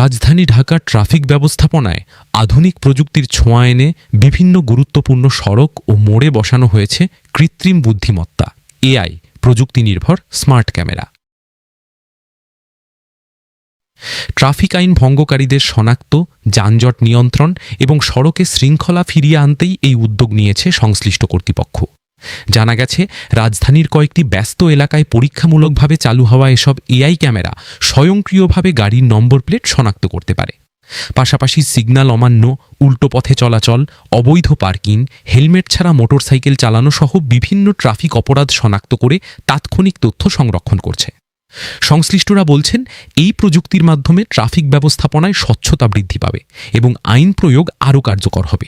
রাজধানী ঢাকার ট্রাফিক ব্যবস্থাপনায় আধুনিক প্রযুক্তির ছোঁয়া এনে বিভিন্ন গুরুত্বপূর্ণ সড়ক ও মোড়ে বসানো হয়েছে কৃত্রিম বুদ্ধিমত্তা এআই প্রযুক্তি নির্ভর স্মার্ট ক্যামেরা। ট্রাফিক আইন ভঙ্গকারীদের শনাক্ত, যানজট নিয়ন্ত্রণ এবং সড়কে শৃঙ্খলা ফিরিয়ে আনতেই এই উদ্যোগ নিয়েছে সংশ্লিষ্ট কর্তৃপক্ষ। জানা গেছে, রাজধানীর কয়েকটি ব্যস্ত এলাকায় পরীক্ষামূলকভাবে চালু হওয়া এসব এআই ক্যামেরা স্বয়ংক্রিয়ভাবে গাড়ির নম্বর প্লেট শনাক্ত করতে পারে। পাশাপাশি সিগন্যাল অমান্য, উল্টো পথে চলাচল, অবৈধ পার্কিং, হেলমেট ছাড়া মোটরসাইকেল চালানো সহ বিভিন্ন ট্রাফিক অপরাধ শনাক্ত করে তাৎক্ষণিক তথ্য সংরক্ষণ করছে। সংশ্লিষ্টরা বলছেন, এই প্রযুক্তির মাধ্যমে ট্রাফিক ব্যবস্থাপনায় স্বচ্ছতা বৃদ্ধি পাবে এবং আইন প্রয়োগ আরও কার্যকর হবে।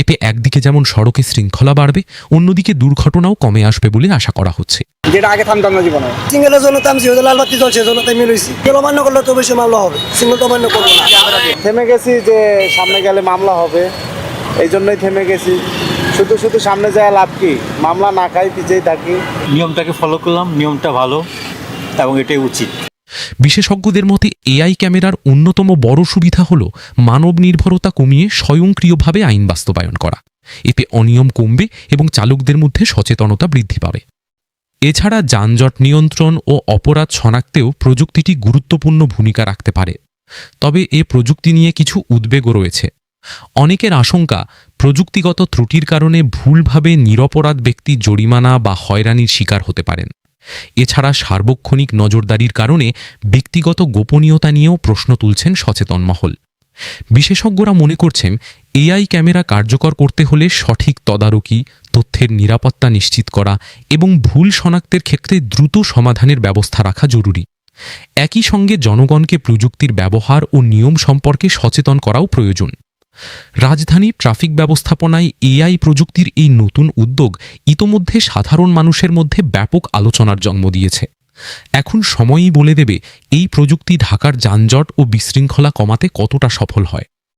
এতে একদিকে যেমন সড়কে শৃঙ্খলা বাড়বে, অন্যদিকে দুর্ঘটনাও কমে আসবে বলে আশা করা হচ্ছে। যেটা আগে থামতাম না জীবনে, সিঙ্গেলের জন্য থামছি, লাল বাতি জ্বলছে, জন্য তাই মিলছি। অমান্য করলে তো বেশি মামলা হবে, সিঙ্গেল তো অমান্য করবো না। থেমে গেছি যে সামনে গেলে মামলা হবে, এই জন্যই থেমে গেছি। শুধু শুধু সামনে যাওয়া লাভ কি, মামলা না খাই পিছিয়ে থাকি। নিয়মটাকে ফলো করলাম, নিয়মটা ভালো এবং এটাই উচিত। বিশেষজ্ঞদের মতে এআই ক্যামেরার অন্যতম বড় সুবিধা হল মানব নির্ভরতা কমিয়ে স্বয়ংক্রিয়ভাবে আইন বাস্তবায়ন করা। এতে অনিয়ম কমবে এবং চালকদের মধ্যে সচেতনতা বৃদ্ধি পাবে। এছাড়া যানজট নিয়ন্ত্রণ ও অপরাধ শনাক্তেও প্রযুক্তিটি গুরুত্বপূর্ণ ভূমিকা রাখতে পারে। তবে এ প্রযুক্তি নিয়ে কিছু উদ্বেগও রয়েছে। অনেকের আশঙ্কা, প্রযুক্তিগত ত্রুটির কারণে ভুলভাবে নিরপরাধ ব্যক্তি জরিমানা বা হয়রানির শিকার হতে পারেন। এছাড়া সার্বক্ষণিক নজরদারির কারণে ব্যক্তিগত গোপনীয়তা নিয়েও প্রশ্ন তুলছেন সচেতন মহল। বিশেষজ্ঞরা মনে করছেন, এআই ক্যামেরা কার্যকর করতে হলে সঠিক তদারকি, তথ্যের নিরাপত্তা নিশ্চিত করা এবং ভুল শনাক্তের ক্ষেত্রে দ্রুত সমাধানের ব্যবস্থা রাখা জরুরি। একই সঙ্গে জনগণকে প্রযুক্তির ব্যবহার ও নিয়ম সম্পর্কে সচেতন করাও প্রয়োজন। রাজধানীর ট্রাফিক ব্যবস্থাপনায় এআই প্রযুক্তির এই নতুন উদ্যোগ ইতোমধ্যে সাধারণ মানুষের মধ্যে ব্যাপক আলোচনার জন্ম দিয়েছে। এখন সময়ই বলে দেবে এই প্রযুক্তি ঢাকার যানজট ও বিশৃঙ্খলা কমাতে কতটা সফল হয়।